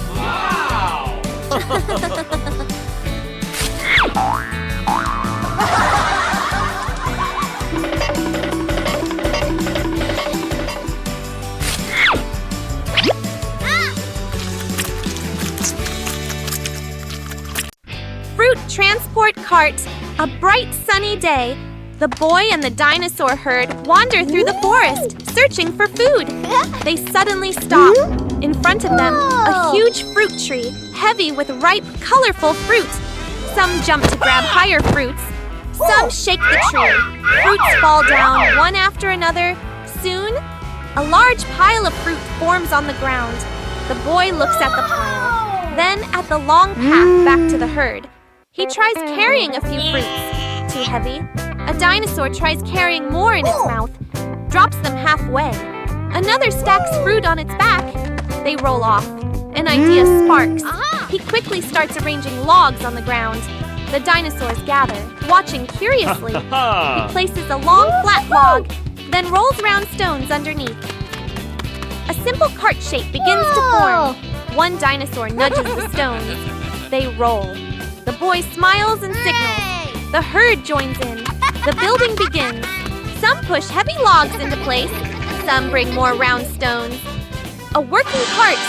Wow! Fruit transport cart. A bright sunny day. The boy and the dinosaur herd wander through the forest, searching for food. They suddenly stop. In front of them, a huge fruit tree, heavy with ripe, colorful fruit. Some jump to grab higher fruits. Some shake the tree. Fruits fall down one after another. Soon, a large pile of fruit forms on the ground. The boy looks at the pile, then at the long path back to the herd. He tries carrying a few fruits. Too heavy. A dinosaur tries carrying more in its mouth, drops them halfway. Another stacks fruit on its back. They roll off. An idea sparks. He quickly starts arranging logs on the ground. The dinosaurs gather, watching curiously. He places a long, flat log, then rolls round stones underneath. A simple cart shape begins to form. One dinosaur nudges the stones. They roll. The boy smiles and signals. The herd joins in. The building begins. Some push heavy logs into place. Some bring more round stones. A working cart.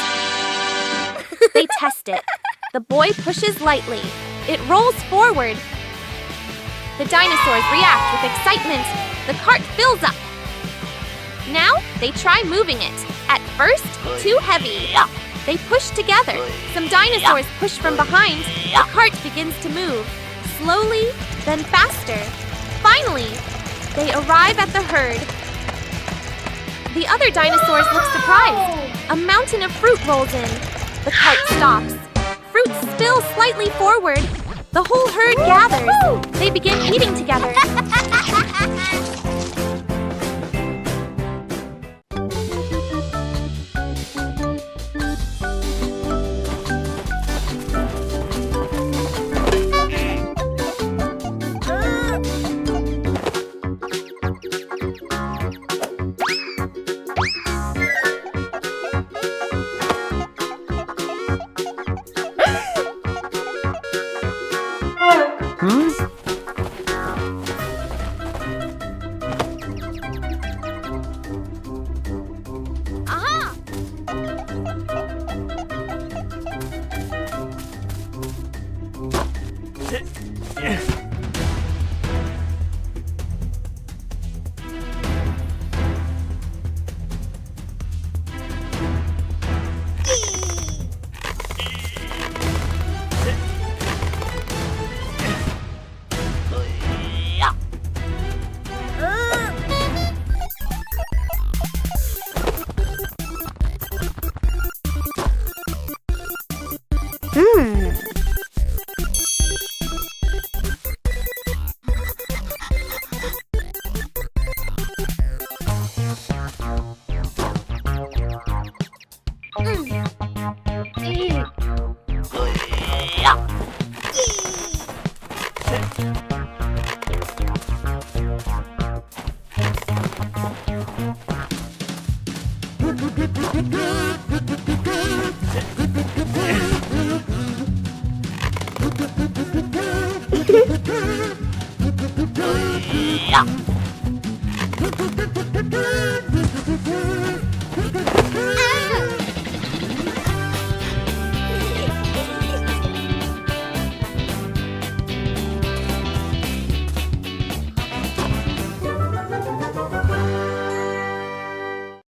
They test it. The boy pushes lightly. It rolls forward. The dinosaurs react with excitement. The cart fills up. Now they try moving it. At first, too heavy. They push together. Some dinosaurs push from behind. The cart begins to move. Slowly, then faster. Finally, they arrive at the herd. The other dinosaurs look surprised. A mountain of fruit rolls in. The cart stops. Fruit spills slightly forward. The whole herd gathers. They begin eating together.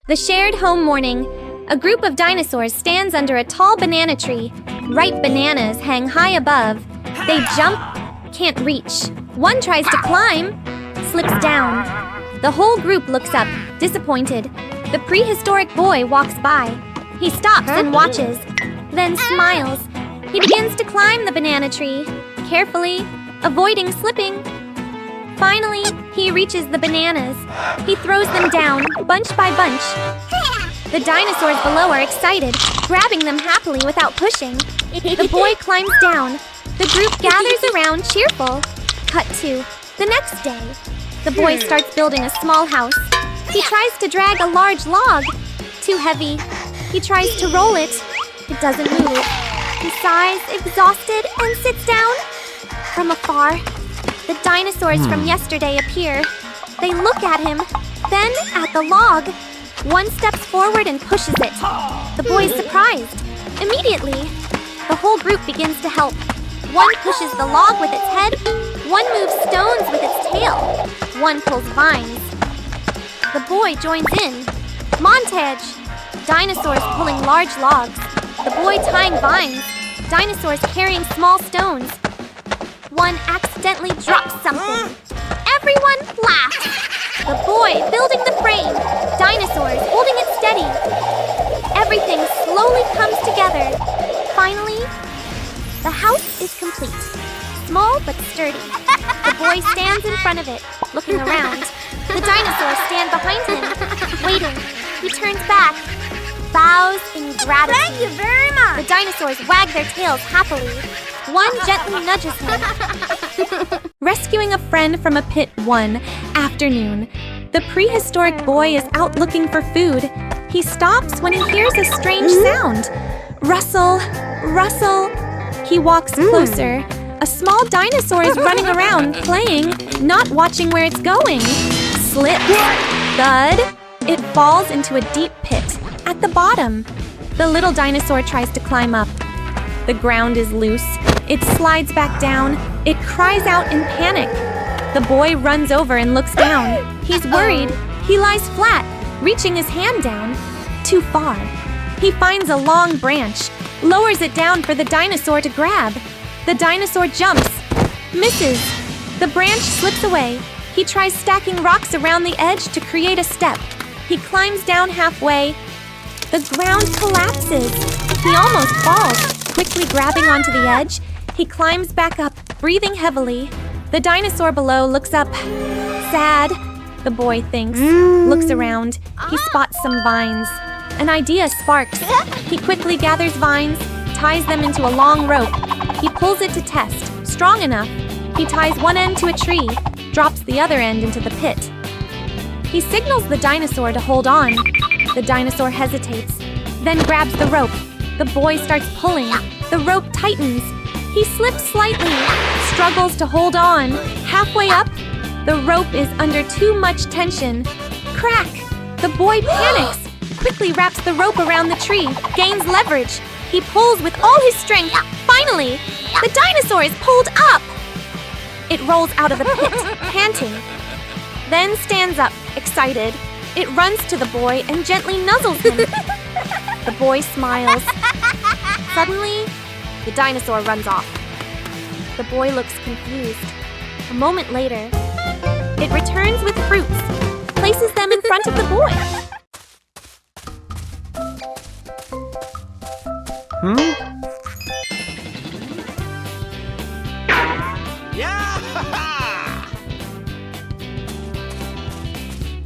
The shared home morning. A group of dinosaurs stands under a tall banana tree. Ripe bananas hang high above. They jump, can't reach. One tries to climb, slips down. The whole group looks up, disappointed. The prehistoric boy walks by. He stops and watches, then smiles. He begins to climb the banana tree, carefully, avoiding slipping. Finally, he reaches the bananas. He throws them down, bunch by bunch. The dinosaurs below are excited, grabbing them happily without pushing. The boy climbs down. The group gathers around, cheerful. Cut to the next day. The boy starts building a small house. He tries to drag a large log. Too heavy. He tries to roll it. It doesn't move. He sighs, exhausted, and sits down. From afar, the dinosaurs from yesterday appear. They look at him, then at the log. One steps forward and pushes it. The boy is surprised. Immediately, the whole group begins to help. One pushes the log with its head. One moves stones with its tail. One pulls vines. The boy joins in. Montage! Dinosaurs pulling large logs. The boy tying vines. Dinosaurs carrying small stones. One accidentally drops something. Everyone laughs. The boy building the frame. Dinosaurs holding it steady. Everything slowly comes together. Finally, the house is complete. Small but sturdy. The boy stands in front of it, looking around. The dinosaurs stand behind him, waiting. He turns back, bows in gratitude. Thank you very much. The dinosaurs wag their tails happily. One gently nudges him. Rescuing a friend from a pit one afternoon. The prehistoric boy is out looking for food. He stops when he hears a strange sound. Rustle, rustle. He walks closer. A small dinosaur is running around, playing, not watching where it's going. Slip, thud. It falls into a deep pit. At the bottom, the little dinosaur tries to climb up. The ground is loose. It slides back down. It cries out in panic. The boy runs over and looks down. He's worried. He lies flat, reaching his hand down. Too far. He finds a long branch, lowers it down for the dinosaur to grab. The dinosaur jumps, misses. The branch slips away. He tries stacking rocks around the edge to create a step. He climbs down halfway. The ground collapses. He almost falls. Quickly grabbing onto the edge, he climbs back up, breathing heavily. The dinosaur below looks up. Sad, the boy thinks. Looks around. He spots some vines. An idea sparks. He quickly gathers vines, ties them into a long rope. He pulls it to test. Strong enough. He ties one end to a tree, drops the other end into the pit. He signals the dinosaur to hold on. The dinosaur hesitates, then grabs the rope. The boy starts pulling. The rope tightens. He slips slightly, struggles to hold on. Halfway up, the rope is under too much tension. Crack! The boy panics, quickly wraps the rope around the tree, gains leverage. He pulls with all his strength. Finally, the dinosaur is pulled up! It rolls out of the pit, panting. Then stands up, excited. It runs to the boy and gently nuzzles him. The boy smiles. Suddenly, the dinosaur runs off. The boy looks confused. A moment later, it returns with fruits, places them in front of the boy. Yeah!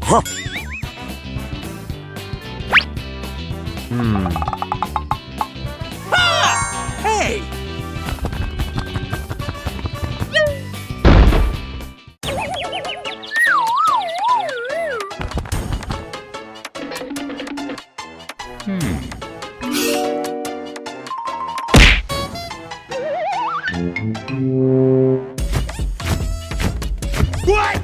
Huh. Hey! What?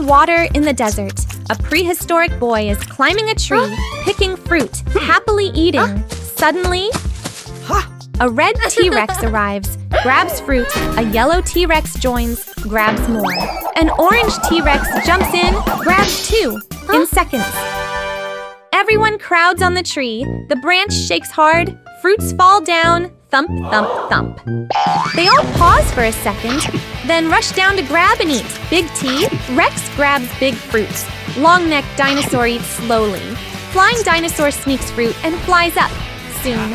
Finding water in the desert. A prehistoric boy is climbing a tree, picking fruit, happily eating. Suddenly, a red T-Rex arrives, grabs fruit. A yellow T-Rex joins, grabs more. An orange T-Rex jumps in, grabs two, in seconds. Everyone crowds on the tree. The branch shakes hard. Fruits fall down. Thump, thump, thump. They all pause for a second, then rush down to grab and eat. Big T, Rex grabs big fruits. Long-necked dinosaur eats slowly. Flying dinosaur sneaks fruit and flies up. Soon,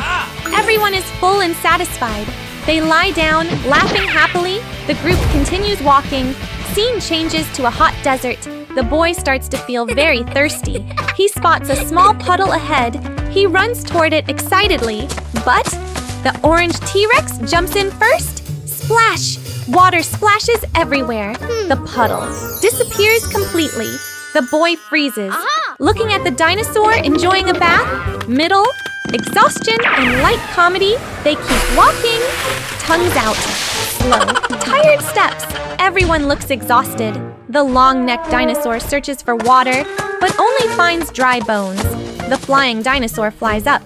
everyone is full and satisfied. They lie down, laughing happily. The group continues walking. Scene changes to a hot desert. The boy starts to feel very thirsty. He spots a small puddle ahead. He runs toward it excitedly, but the orange T-Rex jumps in first. Splash! Water splashes everywhere. The puddle disappears completely. The boy freezes, looking at the dinosaur enjoying a bath. Middle, exhaustion and light comedy. They keep walking. Tongues out. Slow, tired steps. Everyone looks exhausted. The long-necked dinosaur searches for water, but only finds dry bones. The flying dinosaur flies up,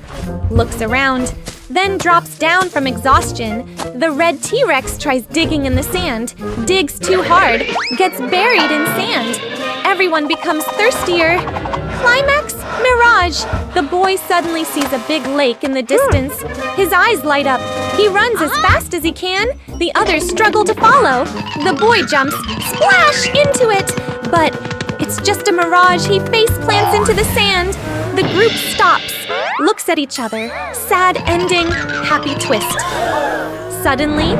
looks around, then drops down from exhaustion. The red T-Rex tries digging in the sand, digs too hard, gets buried in sand. Everyone becomes thirstier. Climax, mirage. The boy suddenly sees a big lake in the distance. His eyes light up. He runs as fast as he can. The others struggle to follow. The boy jumps, splash, into it. But it's just a mirage. He face plants into the sand. The group stops, looks at each other. Sad ending, happy twist. Suddenly,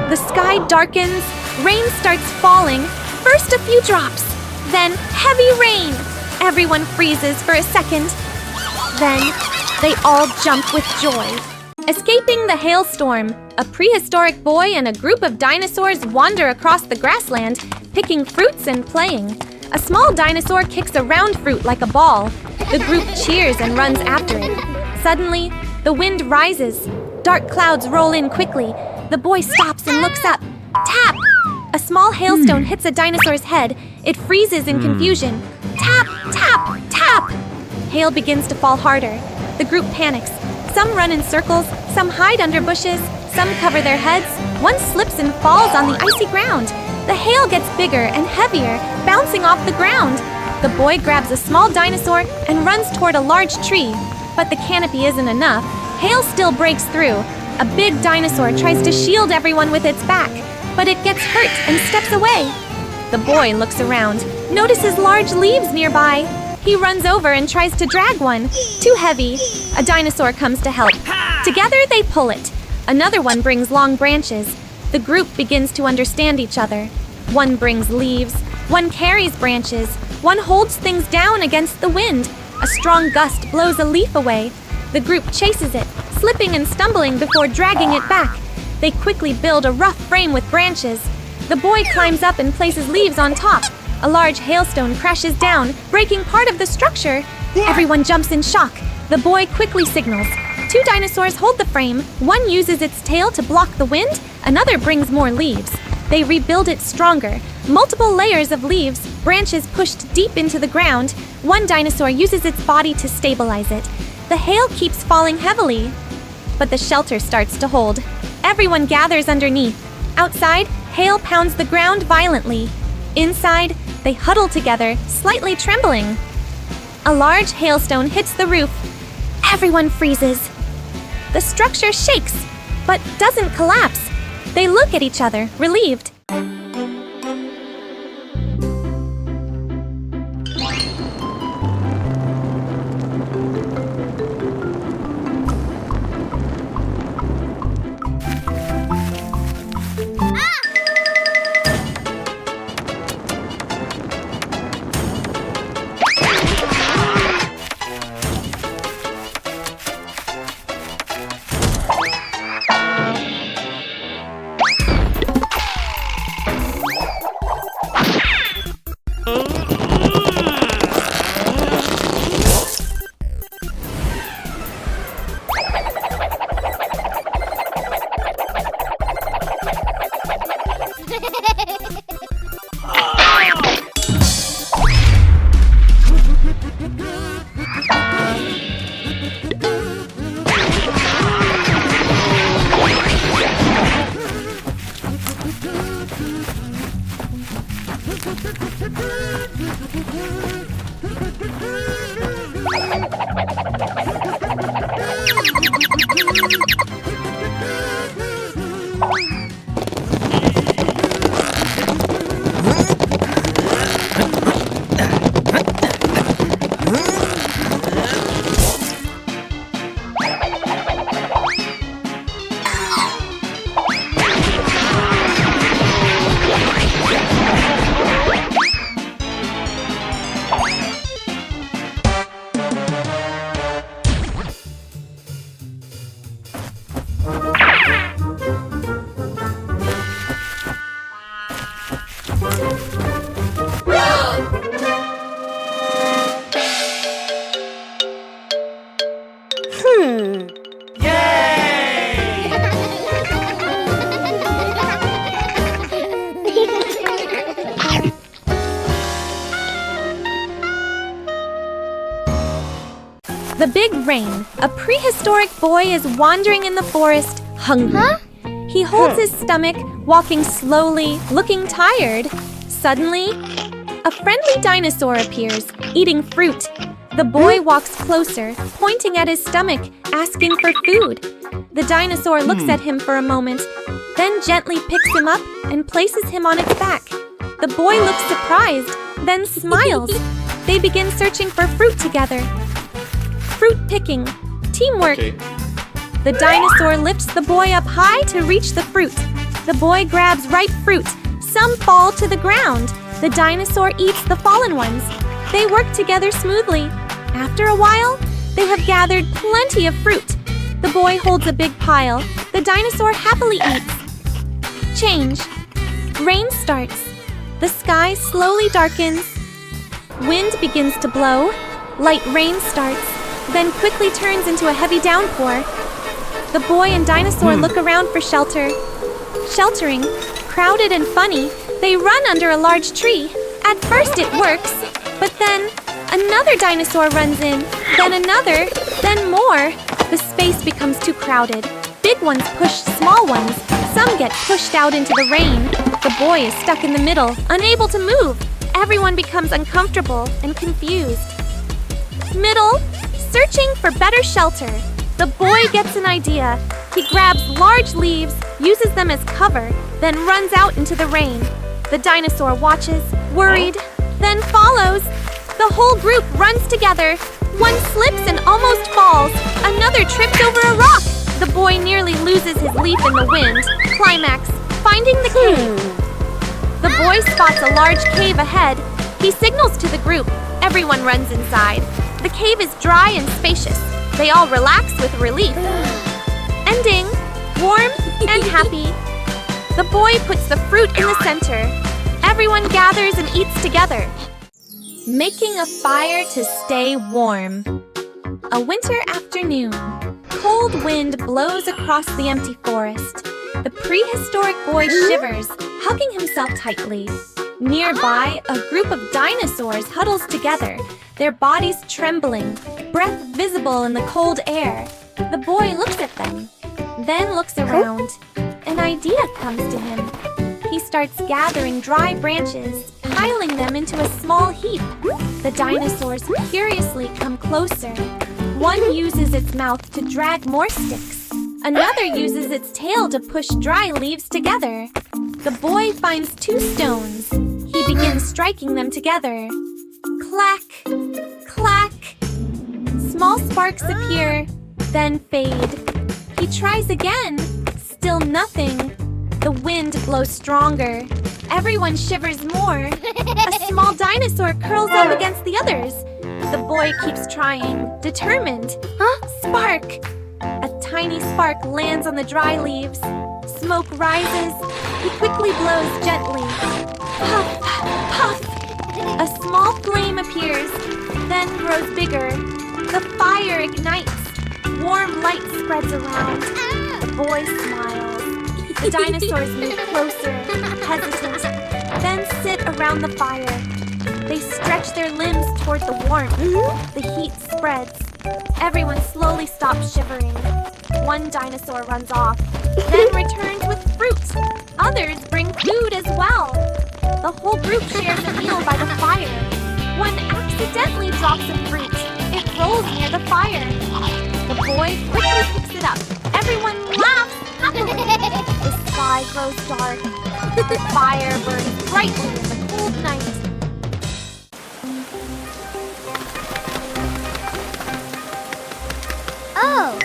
the sky darkens. Rain starts falling. First a few drops, then heavy rain. Everyone freezes for a second. Then they all jump with joy. Escaping the hailstorm, a prehistoric boy and a group of dinosaurs wander across the grassland, picking fruits and playing. A small dinosaur kicks a round fruit like a ball. The group cheers and runs after it. Suddenly, the wind rises. Dark clouds roll in quickly. The boy stops and looks up. Tap! A small hailstone hits a dinosaur's head. It freezes in confusion. Tap! Tap! Tap! Hail begins to fall harder. The group panics. Some run in circles, some hide under bushes, some cover their heads. One slips and falls on the icy ground. The hail gets bigger and heavier, bouncing off the ground. The boy grabs a small dinosaur and runs toward a large tree. But the canopy isn't enough. Hail still breaks through. A big dinosaur tries to shield everyone with its back, but it gets hurt and steps away. The boy looks around, notices large leaves nearby. He runs over and tries to drag one. Too heavy. A dinosaur comes to help. Together they pull it. Another one brings long branches. The group begins to understand each other. One brings leaves. One carries branches. One holds things down against the wind. A strong gust blows a leaf away. The group chases it, slipping and stumbling before dragging it back. They quickly build a rough frame with branches. The boy climbs up and places leaves on top. A large hailstone crashes down, breaking part of the structure. Everyone jumps in shock. The boy quickly signals. Two dinosaurs hold the frame. One uses its tail to block the wind. Another brings more leaves. They rebuild it stronger. Multiple layers of leaves, branches pushed deep into the ground. One dinosaur uses its body to stabilize it. The hail keeps falling heavily, but the shelter starts to hold. Everyone gathers underneath. Outside, hail pounds the ground violently. Inside, they huddle together, slightly trembling. A large hailstone hits the roof. Everyone freezes. The structure shakes, but doesn't collapse. They look at each other, relieved. The Big Rain. A prehistoric boy is wandering in the forest, hungry. He holds his stomach, walking slowly, looking tired. Suddenly, a friendly dinosaur appears, eating fruit. The boy walks closer, pointing at his stomach, asking for food. The dinosaur looks at him for a moment, then gently picks him up and places him on its back. The boy looks surprised, then smiles. They begin searching for fruit together. Fruit picking. Teamwork. The dinosaur lifts the boy up high to reach the fruit. The boy grabs ripe fruit. Some fall to the ground. The dinosaur eats the fallen ones. They work together smoothly. After a while, they have gathered plenty of fruit. The boy holds a big pile. The dinosaur happily eats. Change. Rain starts. The sky slowly darkens. Wind begins to blow. Light rain starts, then quickly turns into a heavy downpour. The boy and dinosaur look around for shelter. Sheltering, crowded and funny, they run under a large tree. At first it works, but then another dinosaur runs in, then another, then more. The space becomes too crowded. Big ones push small ones. Some get pushed out into the rain. The boy is stuck in the middle, unable to move. Everyone becomes uncomfortable and confused. Middle, searching for better shelter. The boy gets an idea. He grabs large leaves, uses them as cover, then runs out into the rain. The dinosaur watches, worried, then follows. The whole group runs together. One slips and almost falls. Another trips over a rock. The boy nearly loses his leaf in the wind. Climax, finding the cave. The boy spots a large cave ahead. He signals to the group. Everyone runs inside. The cave is dry and spacious. They all relax with relief. Ending, warm and happy. The boy puts the fruit in the center. Everyone gathers and eats together. Making a fire to stay warm. A winter afternoon. Cold wind blows across the empty forest. The prehistoric boy shivers, hugging himself tightly. Nearby, a group of dinosaurs huddles together, their bodies trembling, breath visible in the cold air. The boy looks at them, then looks around. An idea comes to him. He starts gathering dry branches, piling them into a small heap. The dinosaurs curiously come closer. One uses its mouth to drag more sticks. Another uses its tail to push dry leaves together. The boy finds 2 stones. He begins striking them together. Clack, clack. Small sparks appear, then fade. He tries again. Still nothing. The wind blows stronger. Everyone shivers more. A small dinosaur curls up against the others. The boy keeps trying, determined. Spark! A tiny spark lands on the dry leaves. Smoke rises. He quickly blows gently. Puff, puff. A small flame appears, then grows bigger. The fire ignites. Warm light spreads around. The boy smiles. The dinosaurs move closer, hesitant, then sit around the fire. They stretch their limbs toward the warmth. The heat spreads. Everyone slowly stops shivering. One dinosaur runs off, then returns with fruit. Others bring food as well. The whole group shares a meal by the fire. One accidentally drops some fruit. It rolls near the fire. The boy quickly picks it up. Everyone laughs happily. The sky grows dark. The fire burns brightly in the cold night. Oh!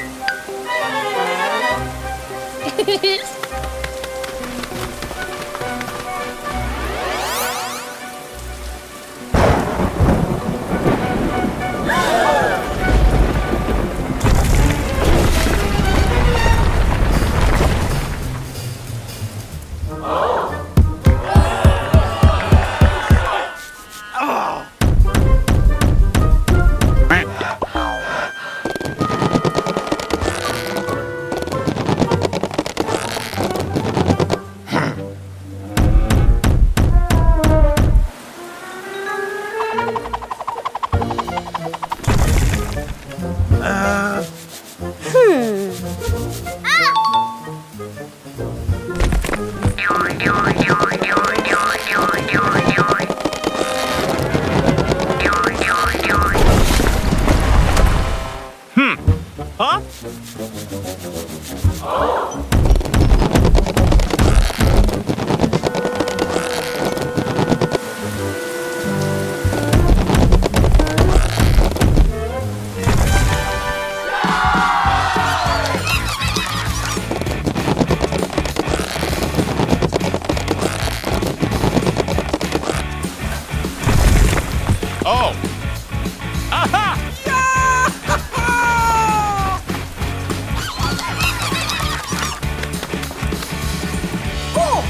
Oh! Aha! Cool!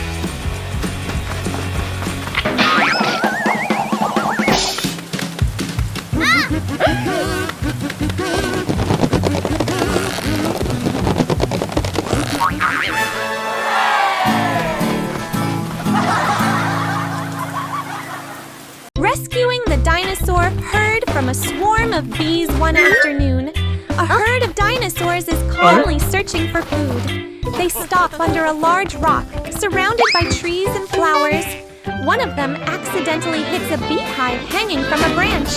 Rescuing the dinosaur herd from a swarm of bees one afternoon, a herd of dinosaurs is calmly searching for food. They stop under a large rock, surrounded by trees and flowers. One of them accidentally hits a beehive hanging from a branch.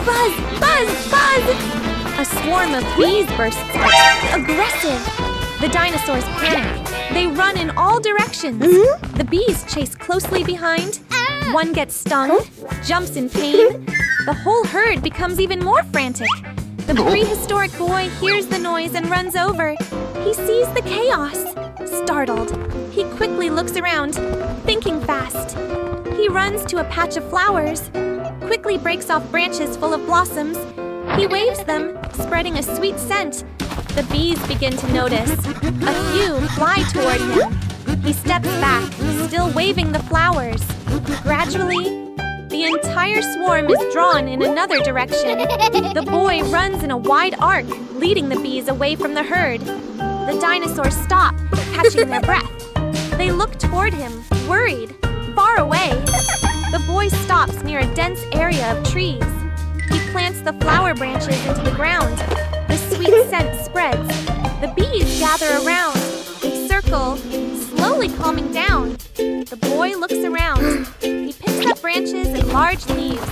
Buzz! Buzz! Buzz! A swarm of bees bursts out, aggressive. The dinosaurs panic. They run in all directions. The bees chase closely behind. One gets stung, jumps in pain. The whole herd becomes even more frantic. The prehistoric boy hears the noise and runs over. He sees the chaos. Startled, he quickly looks around, thinking fast. He runs to a patch of flowers, quickly breaks off branches full of blossoms. He waves them, spreading a sweet scent. The bees begin to notice. A few fly toward him. He steps back, still waving the flowers. Gradually, the entire swarm is drawn in another direction. The boy runs in a wide arc, leading the bees away from the herd. The dinosaurs stop, catching their breath. They look toward him, worried, far away. The boy stops near a dense area of trees. He plants the flower branches into the ground. The sweet scent spreads. The bees gather around. They circle, slowly calming down. The boy looks around. He picks up branches and large leaves,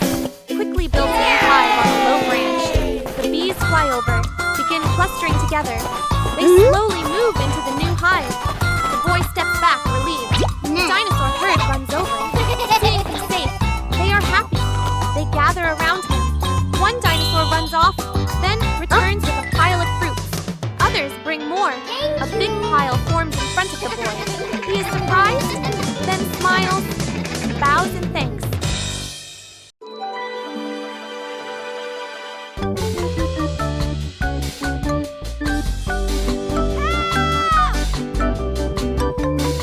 quickly builds a new hive on a low branch. The bees fly over, begin clustering together. They slowly move into the new hive. The boy steps back, relieved. The dinosaur herd runs over. Seeing him safe, they are happy. They gather around him. One dinosaur runs off, then returns with a pile of fruits. Others bring more. A big pile forms in front of the boy. He is surprised, then smiles, bows in thanks.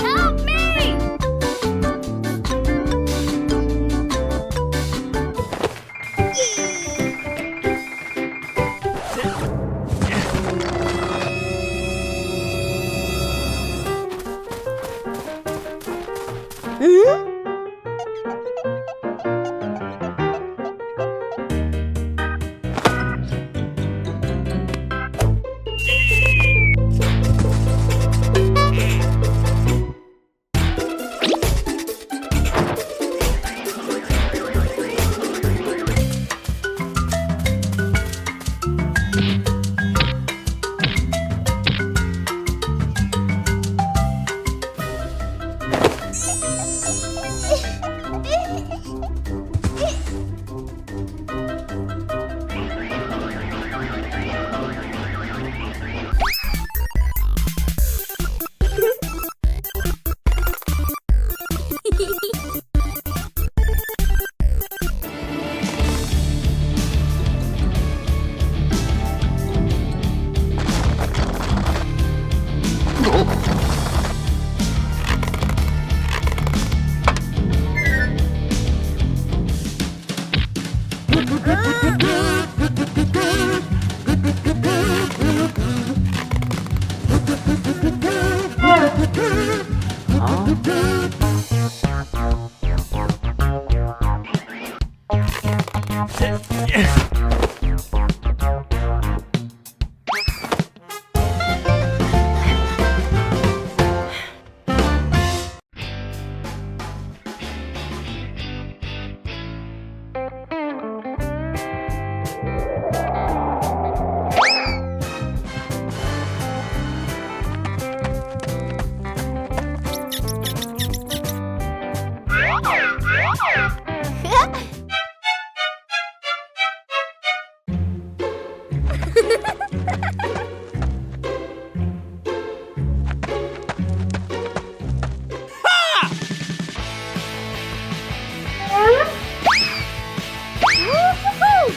Help me! Whoa! Whoa!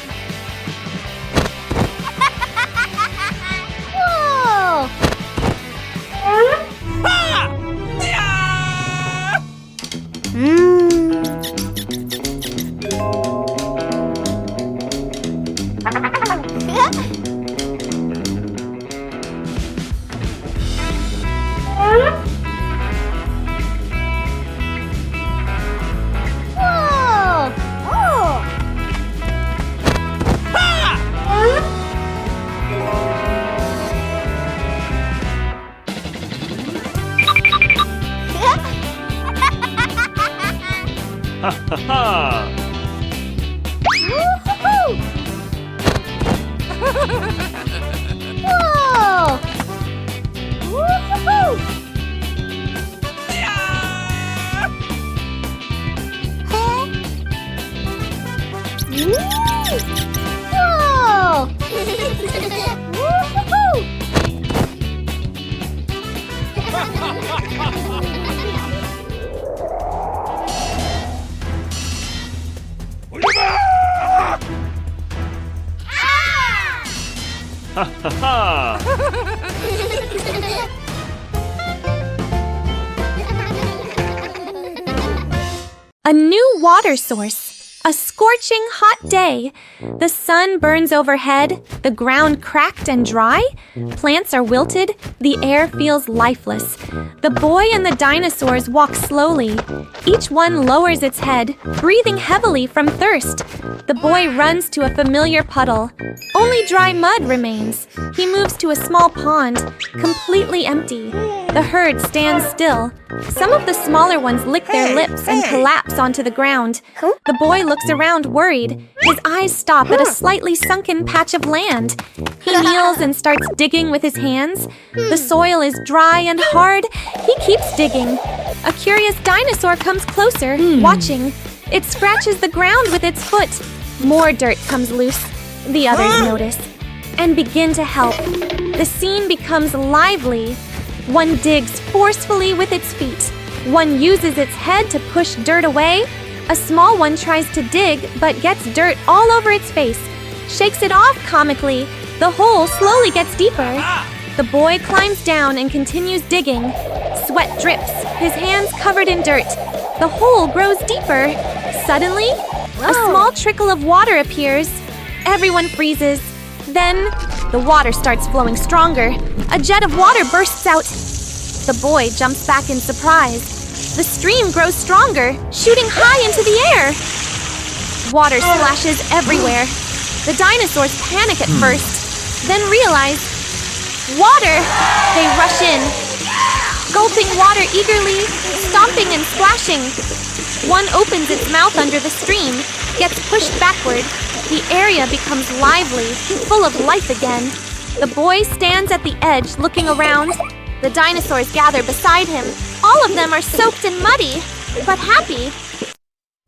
Oh! Ha ha ha! Woo-hoo-hoo! Whoa! Woo-hoo-hoo! Huh? Whoa! Woo-hoo-hoo! Ha ha ha! A new water source. A scorching hot day. The sun burns overhead, the ground cracked and dry. Plants are wilted, the air feels lifeless. The boy and the dinosaurs walk slowly. Each one lowers its head, breathing heavily from thirst. The boy runs to a familiar puddle. Only dry mud remains. He moves to a small pond, completely empty. The herd stands still. Some of the smaller ones lick their lips and collapse onto the ground. The boy looks around worried. His eyes stop at a slightly sunken patch of land. He kneels and starts digging with his hands. The soil is dry and hard. He keeps digging. A curious dinosaur comes closer, watching. It scratches the ground with its foot. More dirt comes loose. The others notice and begin to help. The scene becomes lively. One digs forcefully with its feet. One uses its head to push dirt away. A small one tries to dig, but gets dirt all over its face. Shakes it off comically. The hole slowly gets deeper. The boy climbs down and continues digging. Sweat drips, his hands covered in dirt. The hole grows deeper. Suddenly, a small trickle of water appears. Everyone freezes. Then, the water starts flowing stronger. A jet of water bursts out. The boy jumps back in surprise. The stream grows stronger, shooting high into the air. Water splashes everywhere. The dinosaurs panic at first, then realize, water! They rush in, gulping water eagerly, stomping and splashing. One opens its mouth under the stream, gets pushed backward. The area becomes lively, full of life again. The boy stands at the edge, looking around. The dinosaurs gather beside him. All of them are soaked and muddy, but happy.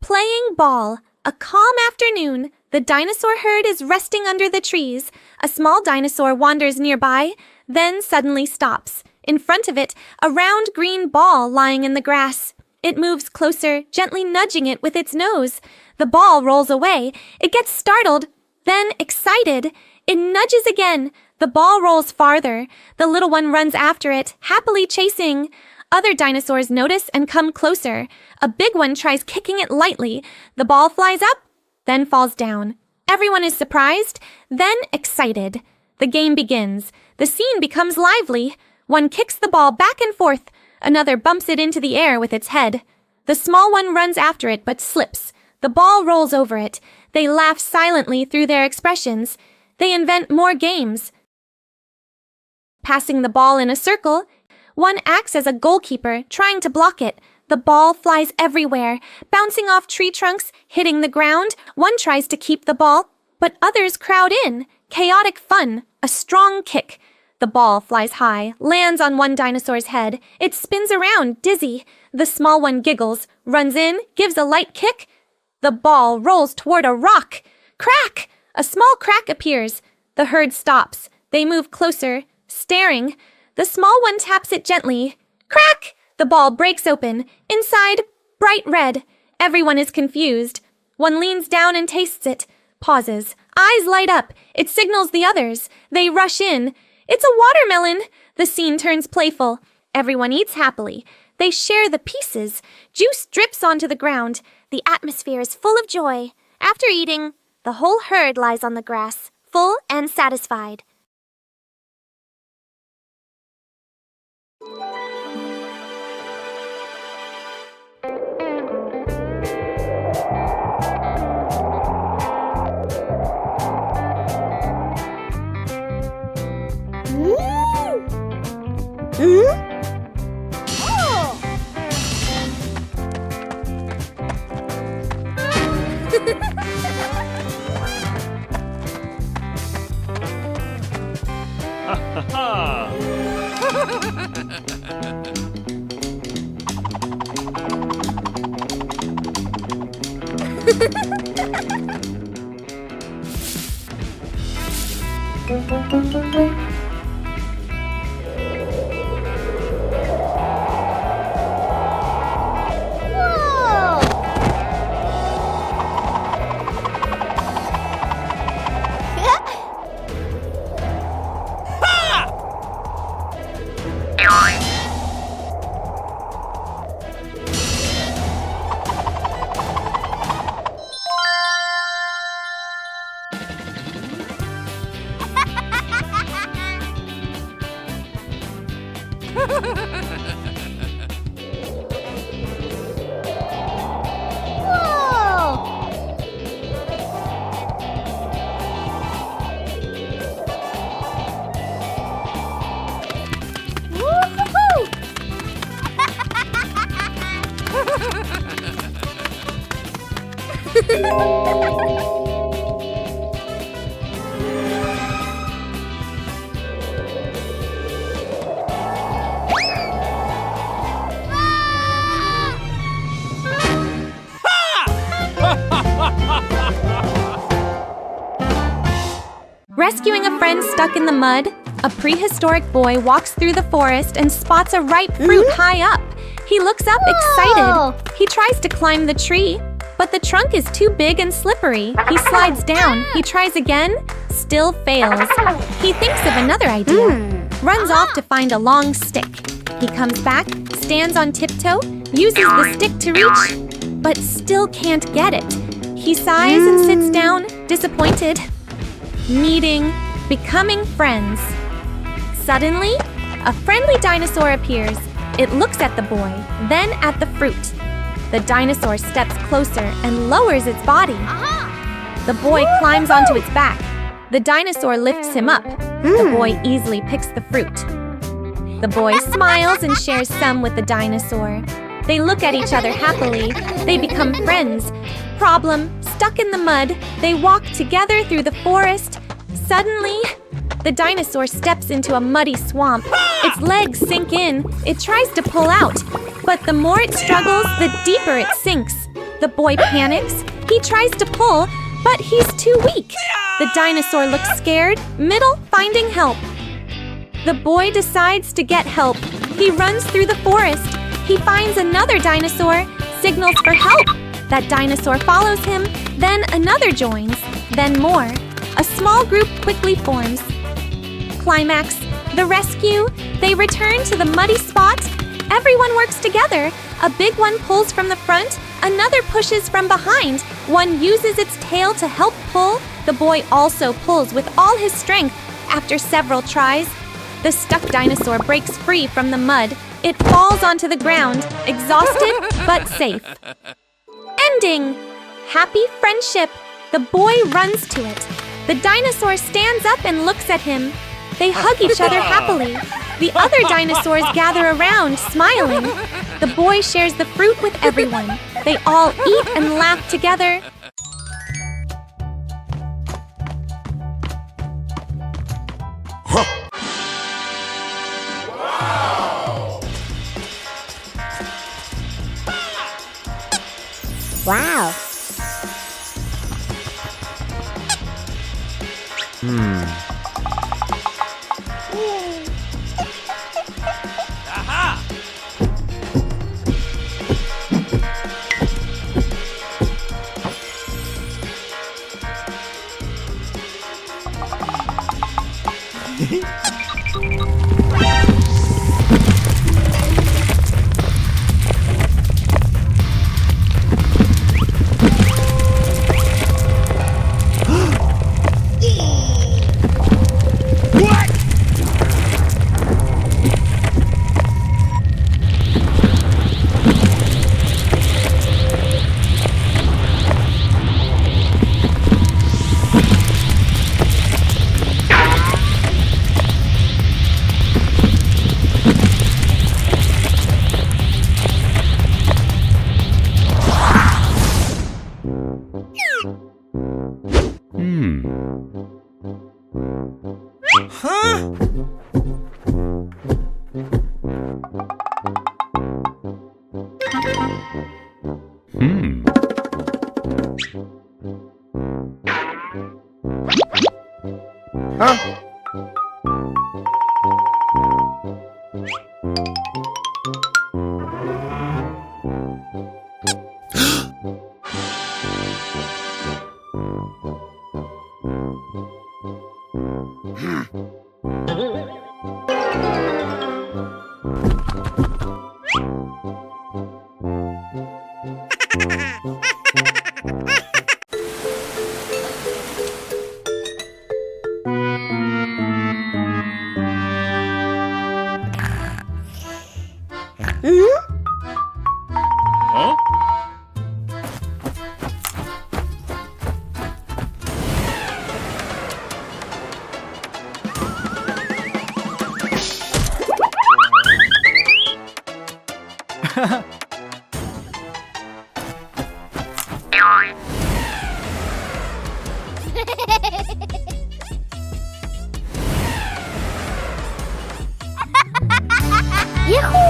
Playing ball. A calm afternoon. The dinosaur herd is resting under the trees. A small dinosaur wanders nearby, then suddenly stops. In front of it, a round green ball lying in the grass. It moves closer, gently nudging it with its nose. The ball rolls away. It gets startled, then excited. It nudges again. The ball rolls farther. The little one runs after it, happily chasing. Other dinosaurs notice and come closer. A big one tries kicking it lightly. The ball flies up, then falls down. Everyone is surprised, then excited. The game begins. The scene becomes lively. One kicks the ball back and forth. Another bumps it into the air with its head. The small one runs after it but slips. The ball rolls over it. They laugh silently through their expressions. They invent more games. Passing the ball in a circle, one acts as a goalkeeper, trying to block it. The ball flies everywhere, bouncing off tree trunks, hitting the ground. One tries to keep the ball, but others crowd in. Chaotic fun, a strong kick. The ball flies high, lands on one dinosaur's head. It spins around, dizzy. The small one giggles, runs in, gives a light kick. The ball rolls toward a rock. Crack! A small crack appears. The herd stops. They move closer, staring. The small one taps it gently. Crack! The ball breaks open. Inside, bright red. Everyone is confused. One leans down and tastes it. Pauses. Eyes light up. It signals the others. They rush in. It's a watermelon! The scene turns playful. Everyone eats happily. They share the pieces. Juice drips onto the ground. The atmosphere is full of joy. After eating, the whole herd lies on the grass, full and satisfied. Ha ha ha! Rescuing a friend stuck in the mud, a prehistoric boy walks through the forest and spots a ripe fruit high up. He looks up excited. He tries to climb the tree, but the trunk is too big and slippery. He slides down. He tries again, still fails. He thinks of another idea. Runs off to find a long stick. He comes back, stands on tiptoe, uses the stick to reach, but still can't get it. He sighs and sits down, disappointed. Meeting, becoming friends. Suddenly, a friendly dinosaur appears. It looks at the boy, then at the fruit. The dinosaur steps closer and lowers its body. The boy climbs onto its back. The dinosaur lifts him up. The boy easily picks the fruit. The boy smiles and shares some with the dinosaur. They look at each other happily. They become friends. Problem, stuck in the mud, they walk together through the forest. Suddenly, the dinosaur steps into a muddy swamp. Its legs sink in. It tries to pull out. But the more it struggles, the deeper it sinks. The boy panics. He tries to pull, but he's too weak. The dinosaur looks scared, middle finding help. The boy decides to get help. He runs through the forest. He finds another dinosaur, signals for help. That dinosaur follows him, then another joins, then more. A small group quickly forms. Climax, the rescue. They return to the muddy spot. Everyone works together. A big one pulls from the front, another pushes from behind. One uses its tail to help pull. The boy also pulls with all his strength. After several tries, the stuck dinosaur breaks free from the mud. It falls onto the ground, exhausted but safe. Ending! Happy friendship. The boy runs to it. The dinosaur stands up and looks at him. They hug each other happily. The other dinosaurs gather around, smiling. The boy shares the fruit with everyone. They all eat and laugh together. Wow. Huh? Yahoo!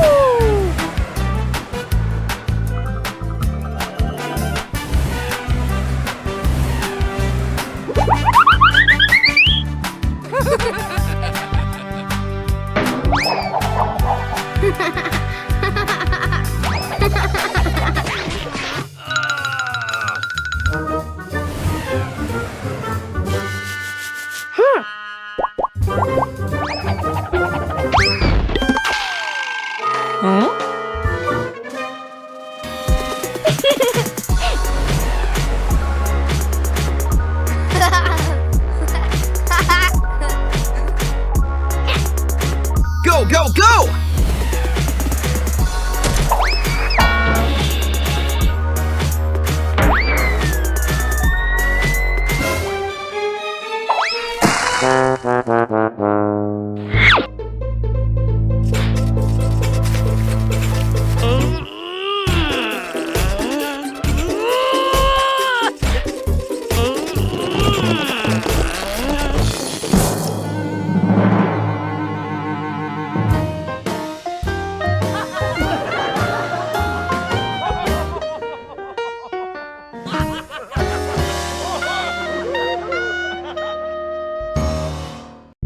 Go, go, go!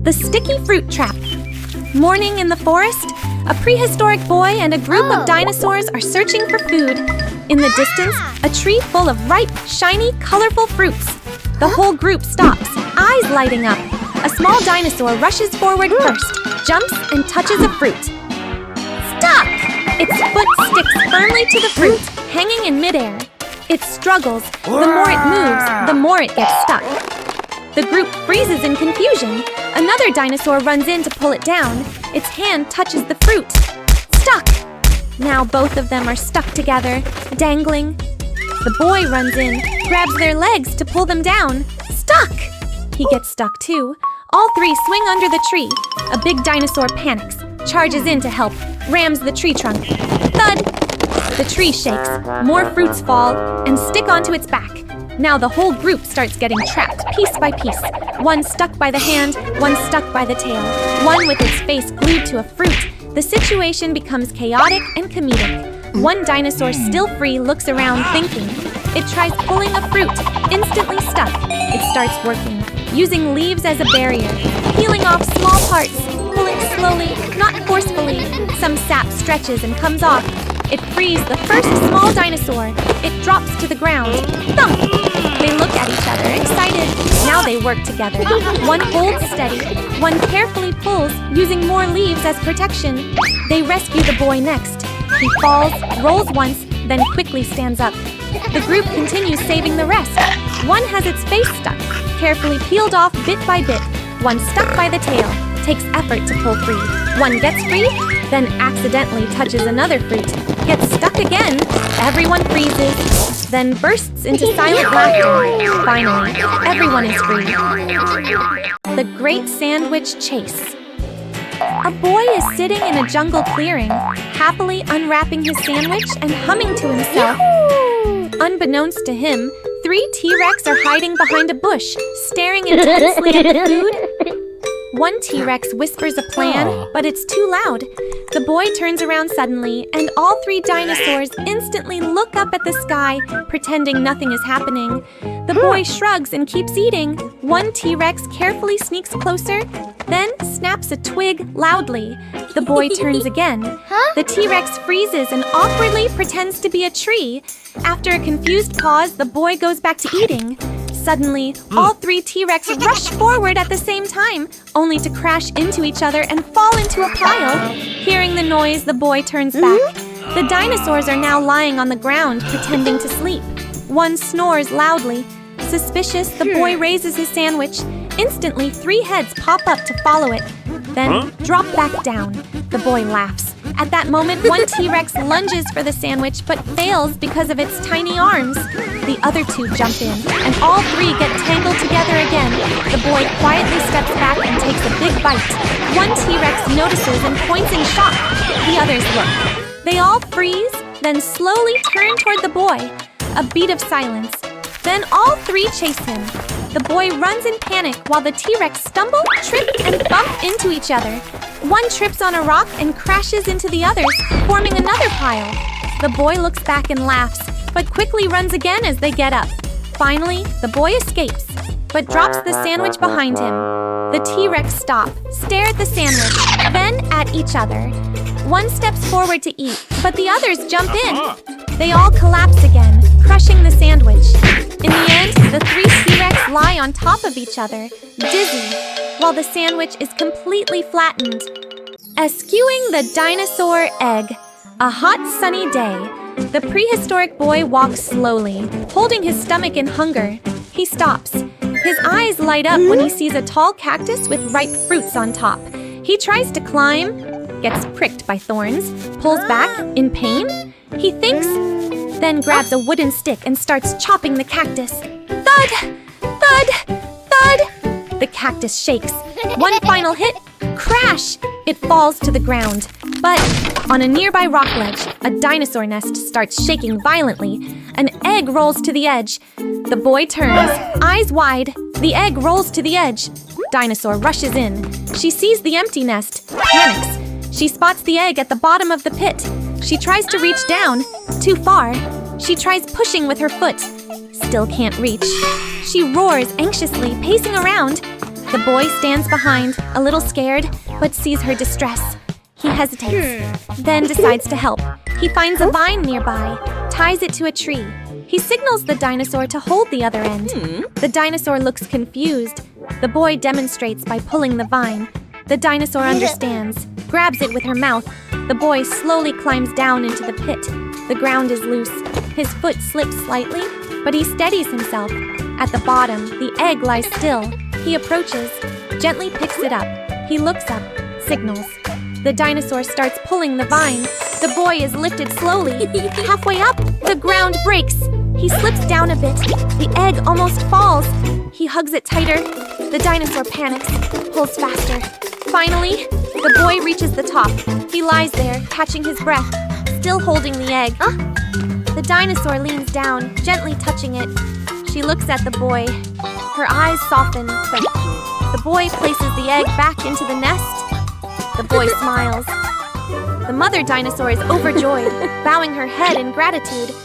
The sticky fruit trap. Morning in the forest, a prehistoric boy and a group of dinosaurs are searching for food. In the distance, a tree full of ripe, shiny, colorful fruits. The whole group stops, eyes lighting up. A small dinosaur rushes forward first, jumps and touches a fruit. Stuck! Its foot sticks firmly to the fruit, hanging in midair. It struggles. The more it moves, the more it gets stuck. The group freezes in confusion. Another dinosaur runs in to pull it down. Its hand touches the fruit. Stuck! Now both of them are stuck together, dangling. The boy runs in, grabs their legs to pull them down. Stuck! He gets stuck too. All three swing under the tree. A big dinosaur panics, charges in to help, rams the tree trunk. Thud! The tree shakes, more fruits fall, and stick onto its back. Now the whole group starts getting trapped piece by piece. One stuck by the hand, one stuck by the tail, one with its face glued to a fruit. The situation becomes chaotic and comedic. One dinosaur still free looks around thinking. It tries pulling a fruit, instantly stuck. It starts working. using leaves as a barrier, peeling off small parts, pulling slowly, not forcefully. Some sap stretches and comes off. It frees the first small dinosaur. It drops to the ground. Thump! They look at each other, excited. Now they work together. One holds steady, one carefully pulls, using more leaves as protection. They rescue the boy next. He falls, rolls once, then quickly stands up. The group continues saving the rest. One has its face stuck, carefully peeled off bit by bit. One stuck by the tail, takes effort to pull free. One gets free, then accidentally touches another fruit. Gets stuck again. Everyone freezes, then bursts into silent laughter. Finally, everyone is free. The Great Sandwich Chase. A boy is sitting in a jungle clearing, happily unwrapping his sandwich and humming to himself. Unbeknownst to him, 3 T-Rex are hiding behind a bush, staring intensely at the food. One T-Rex whispers a plan, but it's too loud. The boy turns around suddenly, and all 3 dinosaurs instantly look up at the sky, pretending nothing is happening. The boy shrugs and keeps eating. One T-Rex carefully sneaks closer, then snaps a twig loudly. The boy turns again. The T-Rex freezes and awkwardly pretends to be a tree. After a confused pause, the boy goes back to eating. Suddenly, all 3 T-Rex rush forward at the same time, only to crash into each other and fall into a pile. Hearing the noise, the boy turns back. The dinosaurs are now lying on the ground, pretending to sleep. One snores loudly. Suspicious, the boy raises his sandwich. Instantly, 3 heads pop up to follow it, then drop back down. The boy laughs. At that moment, one T-Rex lunges for the sandwich but fails because of its tiny arms. The other 2 jump in, and all 3 get tangled together again. The boy quietly steps back and takes a big bite. One T-Rex notices and points in shock. The others look. They all freeze, then slowly turn toward the boy. A beat of silence. Then all 3 chase him. The boy runs in panic while the T-Rex stumble, trip, and bump into each other. One trips on a rock and crashes into the others, forming another pile. The boy looks back and laughs, but quickly runs again as they get up. Finally, the boy escapes, but drops the sandwich behind him. The T-Rex stop, stare at the sandwich, then at each other. One steps forward to eat, but the others jump in. They all collapse again, crushing the sandwich. In the end, the 3 T-Rex lie on top of each other, dizzy, while the sandwich is completely flattened. Eschewing the dinosaur egg. A hot, sunny day. The prehistoric boy walks slowly, holding his stomach in hunger. He stops. His eyes light up when he sees a tall cactus with ripe fruits on top. He tries to climb, gets pricked by thorns, pulls back in pain. He thinks, then grabs a wooden stick and starts chopping the cactus. Thud! Thud! Thud! The cactus shakes. One final hit, crash! It falls to the ground. But on a nearby rock ledge, a dinosaur nest starts shaking violently. An egg rolls to the edge. The boy turns, eyes wide. The egg rolls to the edge. Dinosaur rushes in. She sees the empty nest, panics. She spots the egg at the bottom of the pit. She tries to reach down, too far. She tries pushing with her foot. Still can't reach. She roars anxiously, pacing around. The boy stands behind, a little scared, but sees her distress. He hesitates, then decides to help. He finds a vine nearby, ties it to a tree. He signals the dinosaur to hold the other end. The dinosaur looks confused. The boy demonstrates by pulling the vine. The dinosaur understands, grabs it with her mouth. The boy slowly climbs down into the pit. The ground is loose. His foot slips slightly, but he steadies himself. At the bottom, the egg lies still. He approaches, gently picks it up. He looks up, signals. The dinosaur starts pulling the vine. The boy is lifted slowly. Halfway up, the ground breaks. He slips down a bit. The egg almost falls. He hugs it tighter. The dinosaur panics, pulls faster. Finally, the boy reaches the top. He lies there, catching his breath, still holding the egg. The dinosaur leans down, gently touching it. She looks at the boy. Her eyes soften, but the boy places the egg back into the nest. The boy smiles. The mother dinosaur is overjoyed, bowing her head in gratitude.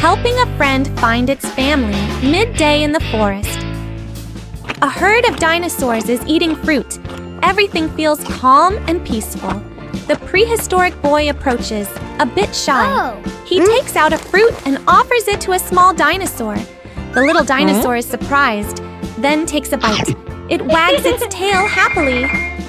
helping a friend find its family midday in the forest. A herd of dinosaurs is eating fruit. Everything feels calm and peaceful. The prehistoric boy approaches, a bit shy. He takes out a fruit and offers it to a small dinosaur. The little dinosaur is surprised, then takes a bite. It wags its tail happily.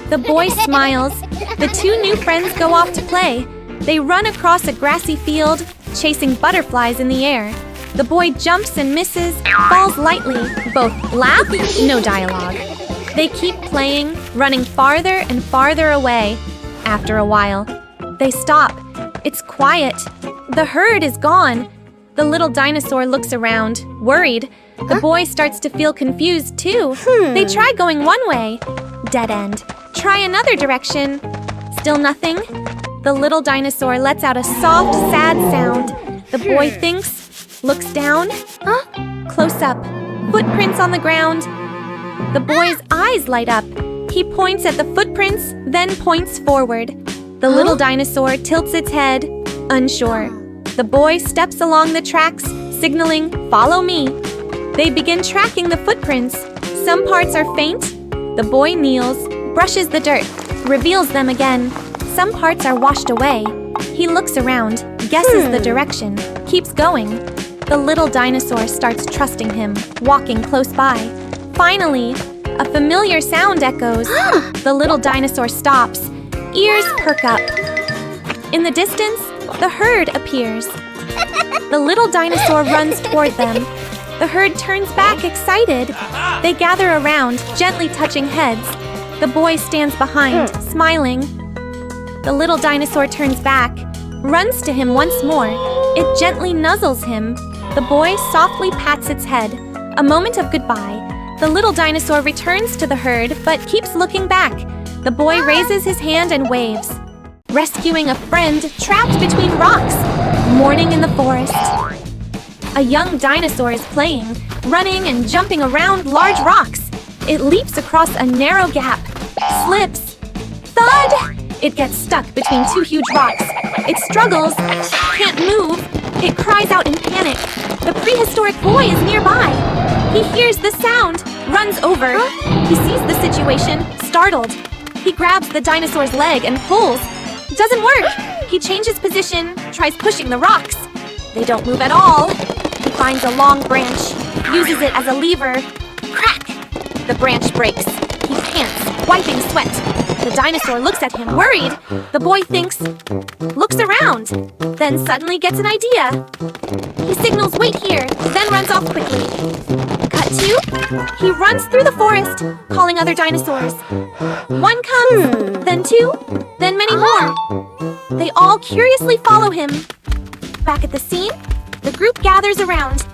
The boy smiles. The two new friends go off to play. They run across a grassy field, chasing butterflies in the air. The boy jumps and misses, falls lightly. Both laugh, no dialogue. They keep playing, running farther and farther away. After a while, they stop. It's quiet. The herd is gone. The little dinosaur looks around, worried. The boy starts to feel confused too. They try going one way. Dead end. Try another direction. Still nothing. The little dinosaur lets out a soft, sad sound. The boy thinks, looks down. Close up. Footprints on the ground. The boy's eyes light up. He points at the footprints, then points forward. The little dinosaur tilts its head, unsure. The boy steps along the tracks, signaling, "Follow me." They begin tracking the footprints. Some parts are faint. The boy kneels, brushes the dirt, reveals them again. Some parts are washed away. He looks around, guesses the direction, keeps going. The little dinosaur starts trusting him, walking close by. Finally, a familiar sound echoes. The little dinosaur stops. Ears perk up. In the distance, the herd appears. The little dinosaur runs toward them. The herd turns back excited. They gather around, gently touching heads. The boy stands behind, smiling. The little dinosaur turns back, runs to him once more. It gently nuzzles him. The boy softly pats its head. A moment of goodbye. The little dinosaur returns to the herd, but keeps looking back. The boy raises his hand and waves. Rescuing a friend trapped between rocks. Morning in the forest. A young dinosaur is playing, running and jumping around large rocks. It leaps across a narrow gap, slips. Thud! It gets stuck between two huge rocks. It struggles, can't move. It cries out in panic. The prehistoric boy is nearby. He hears the sound, runs over. He sees the situation, startled. He grabs the dinosaur's leg and pulls. Doesn't work. He changes position, tries pushing the rocks. They don't move at all. He finds a long branch, uses it as a lever. Crack! The branch breaks. He pants, wiping sweat. The dinosaur looks at him, worried. The boy thinks, looks around, then suddenly gets an idea. He signals, "Wait here," then runs off quickly. Cut to, he runs through the forest, calling other dinosaurs. One comes, then two, then many more. They all curiously follow him. Back at the scene, the group gathers around.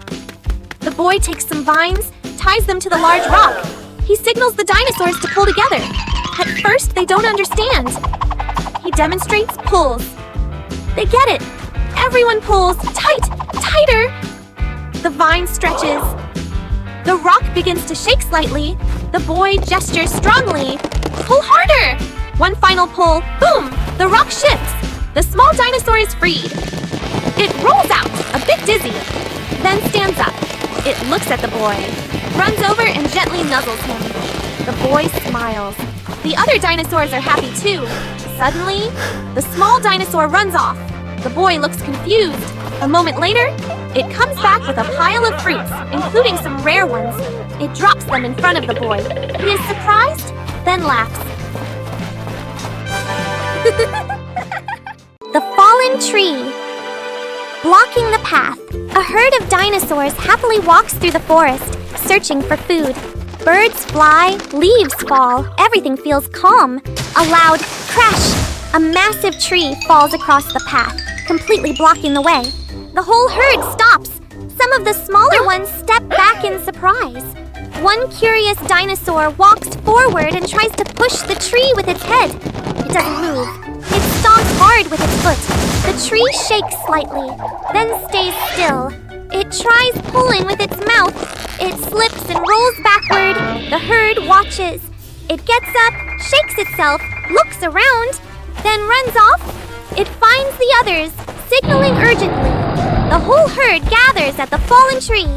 The boy takes some vines, ties them to the large rock. He signals the dinosaurs to pull together. At first, they don't understand. He demonstrates pulls. They get it. Everyone pulls tight, tighter. The vine stretches. The rock begins to shake slightly. The boy gestures strongly. Pull harder! One final pull. Boom! The rock shifts. The small dinosaur is freed. It rolls out, a bit dizzy, then stands up. It looks at the boy, runs over and gently nuzzles him. The boy smiles. The other dinosaurs are happy too. Suddenly, the small dinosaur runs off. The boy looks confused. A moment later, it comes back with a pile of fruits, including some rare ones. It drops them in front of the boy. He is surprised, then laughs. The fallen tree. Blocking the path, a herd of dinosaurs happily walks through the forest, searching for food. Birds fly, leaves fall, everything feels calm. A loud crash! A massive tree falls across the path, completely blocking the way. The whole herd stops. Some of the smaller ones step back in surprise. One curious dinosaur walks forward and tries to push the tree with its head. It doesn't move. It stomps hard with its foot. The tree shakes slightly, then stays still. It tries pulling with its mouth. It slips and rolls backward. The herd watches. It gets up, shakes itself, looks around, then runs off. It finds the others, signaling urgently. The whole herd gathers at the fallen tree.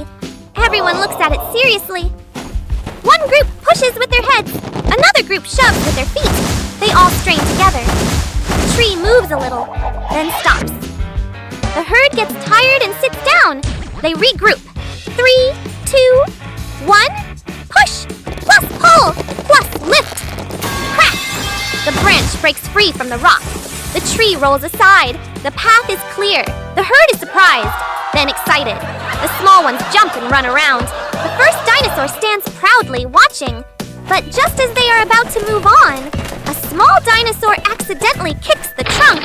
Everyone looks at it seriously. One group pushes with their heads. Another group shoves with their feet. They all strain together. The tree moves a little, then stops. The herd gets tired and sits down. They regroup. 3, 2, 1. Push, plus pull, plus lift. Crack! The branch breaks free from the rock. The tree rolls aside. The path is clear. The herd is surprised, then excited. The small ones jump and run around. The first dinosaur stands proudly watching. But just as they are about to move on, a small dinosaur accidentally kicks the trunk.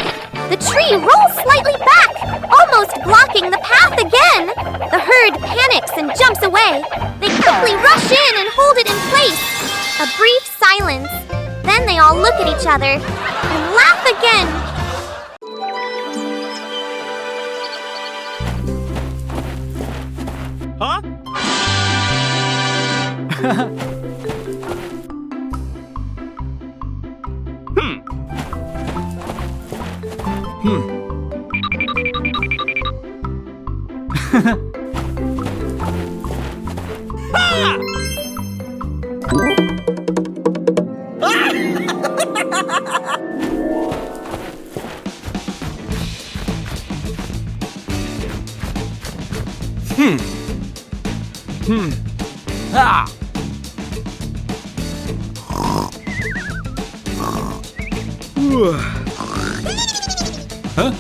The tree rolls slightly back, almost blocking the path again. The herd panics and jumps away. They quickly rush in and hold it in place. A brief silence. Then they all look at each other and laugh again. Huh? Huh?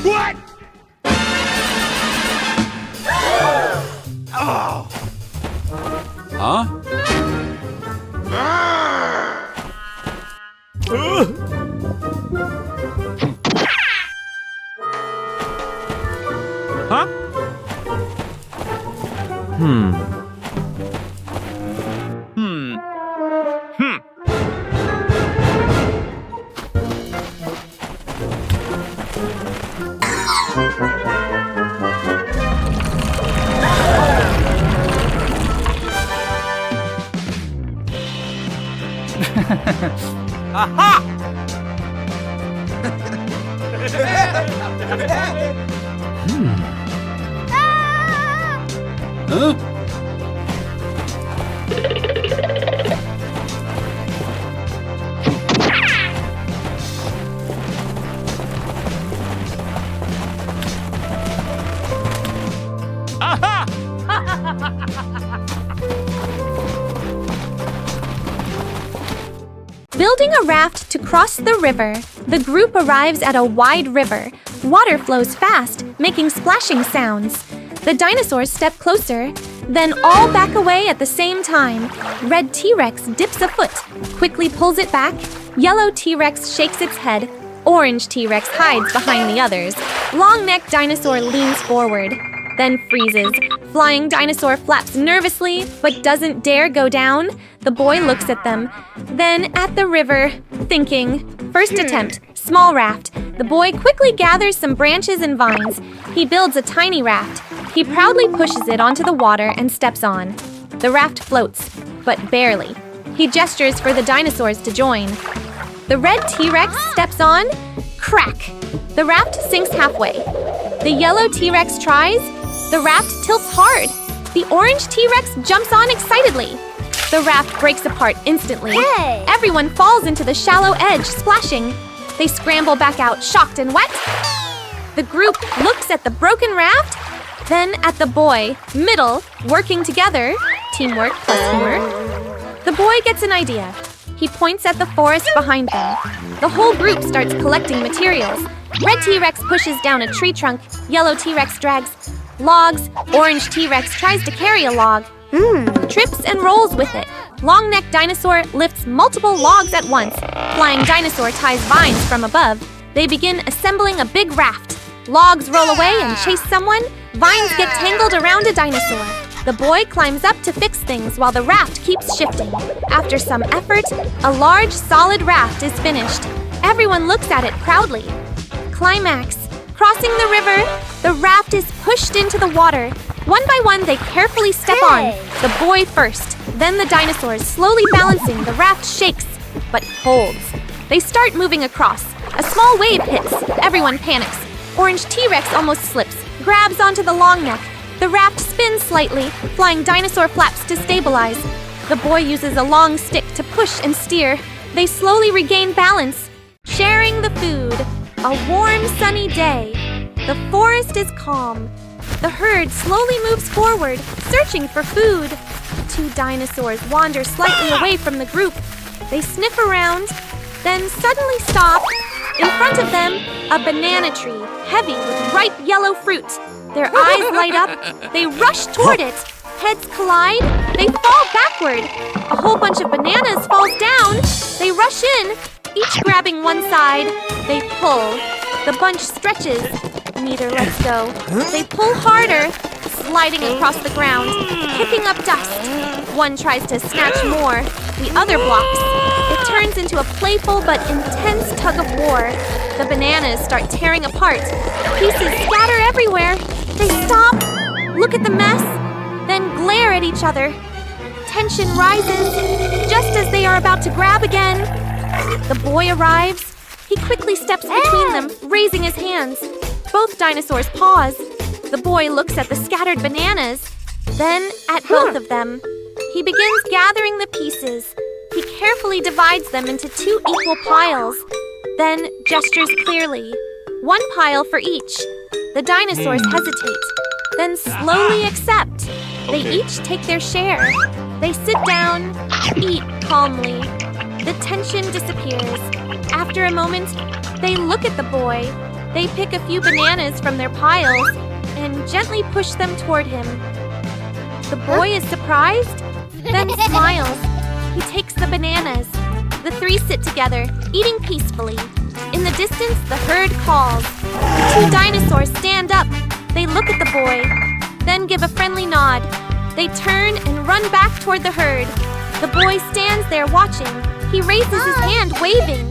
What? Oh. Huh? Huh? Aha! Huh? Aha! Building a raft to cross the river, the group arrives at a wide river. Water flows fast, making splashing sounds. The dinosaurs step closer, then all back away at the same time. Red T-Rex dips a foot, quickly pulls it back. Yellow T-Rex shakes its head. Orange T-Rex hides behind the others. Long-necked dinosaur leans forward, then freezes. Flying dinosaur flaps nervously, but doesn't dare go down. The boy looks at them, then at the river, thinking. First attempt, small raft. The boy quickly gathers some branches and vines. He builds a tiny raft. He proudly pushes it onto the water and steps on. The raft floats, but barely. He gestures for the dinosaurs to join. The red T-Rex steps on. Crack! The raft sinks halfway. The yellow T-Rex tries. The raft tilts hard. The orange T-Rex jumps on excitedly. The raft breaks apart instantly. Hey! Everyone falls into the shallow edge, splashing. They scramble back out, shocked and wet. The group looks at the broken raft, then at the boy, middle, working together. Teamwork plus humor. The boy gets an idea. He points at the forest behind them. The whole group starts collecting materials. Red T-Rex pushes down a tree trunk. Yellow T-Rex drags logs. Orange T-Rex tries to carry a log. Trips and rolls with it. Long-necked dinosaur lifts multiple logs at once. Flying dinosaur ties vines from above. They begin assembling a big raft. Logs roll away and chase someone. Vines get tangled around a dinosaur. The boy climbs up to fix things while the raft keeps shifting. After some effort, a large, solid raft is finished. Everyone looks at it proudly. Climax. Crossing the river, the raft is pushed into the water. One by one, they carefully step on. The boy first, then the dinosaurs slowly balancing. The raft shakes, but holds. They start moving across. A small wave hits. Everyone panics. Orange T-Rex almost slips, grabs onto the long neck. The raft spins slightly, flying dinosaur flaps to stabilize. The boy uses a long stick to push and steer. They slowly regain balance, sharing the food. A warm, sunny day. The forest is calm. The herd slowly moves forward, searching for food. Two dinosaurs wander slightly away from the group. They sniff around, then suddenly stop. In front of them, a banana tree, heavy with ripe yellow fruit. Their eyes light up. They rush toward it. Heads collide. They fall backward. A whole bunch of bananas falls down. They rush in, each grabbing one side. They pull. The bunch stretches. Neither lets go. They pull harder, sliding across the ground, kicking up dust. One tries to snatch more. The other blocks. It turns into a playful but intense tug of war. The bananas start tearing apart. Pieces scatter everywhere. They stop, look at the mess, then glare at each other. Tension rises, just as they are about to grab again. The boy arrives. He quickly steps between them, raising his hands. Both dinosaurs pause. The boy looks at the scattered bananas, then at both of them. He begins gathering the pieces. He carefully divides them into 2 equal piles, then gestures clearly. 1 pile for each. The dinosaurs hesitate, then slowly accept. They each take their share. They sit down, eat calmly. The tension disappears. After a moment, they look at the boy. They pick a few bananas from their piles and gently push them toward him. The boy is surprised, then smiles. He takes the bananas. The 3 sit together, eating peacefully. In the distance, the herd calls. The 2 dinosaurs stand up. They look at the boy, then give a friendly nod. They turn and run back toward the herd. The boy stands there watching. He raises his hand, waving.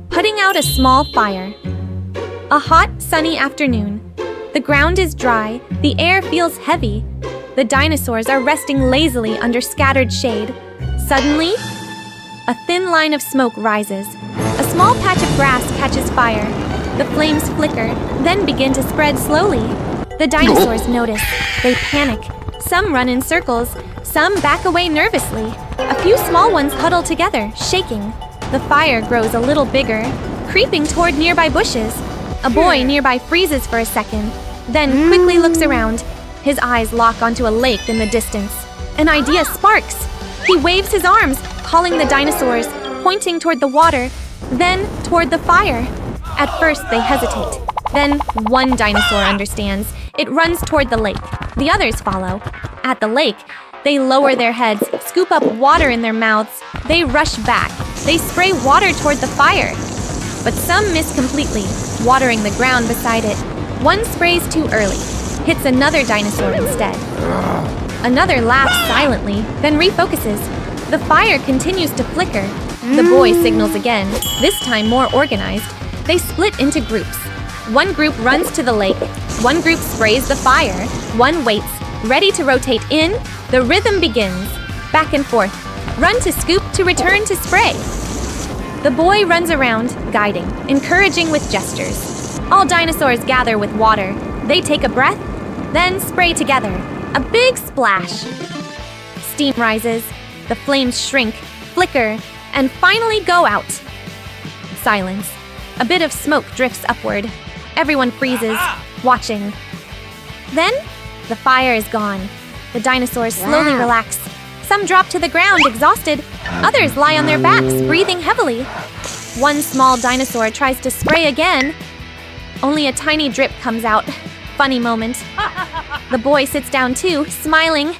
Putting out a small fire. A hot, sunny afternoon. The ground is dry, the air feels heavy. The dinosaurs are resting lazily under scattered shade. Suddenly, a thin line of smoke rises. A small patch of grass catches fire. The flames flicker, then begin to spread slowly. The dinosaurs notice. They panic. Some run in circles, some back away nervously. A few small ones huddle together, shaking. The fire grows a little bigger, creeping toward nearby bushes. A boy nearby freezes for a second, then quickly looks around. His eyes lock onto a lake in the distance. An idea sparks. He waves his arms, calling the dinosaurs. pointing toward the water, then toward the fire. At first, they hesitate. Then, one dinosaur understands. It runs toward the lake. The others follow. At the lake, they lower their heads, scoop up water in their mouths. They rush back. They spray water toward the fire. But some miss completely, watering the ground beside it. One sprays too early, hits another dinosaur instead. Another laughs silently, then refocuses. The fire continues to flicker. The boy signals again, this time more organized. They split into groups. One group runs to the lake. One group sprays the fire. One waits, ready to rotate in. The rhythm begins. Back and forth. Run to scoop to return to spray. The boy runs around, guiding, encouraging with gestures. All dinosaurs gather with water. They take a breath, then spray together. A big splash. Steam rises. The flames shrink, flicker, and finally go out. Silence. A bit of smoke drifts upward. Everyone freezes, watching. Then, the fire is gone. The dinosaurs slowly relax. Some drop to the ground, exhausted. Others lie on their backs, breathing heavily. One small dinosaur tries to spray again. Only a tiny drip comes out. Funny moment. The boy sits down too, smiling.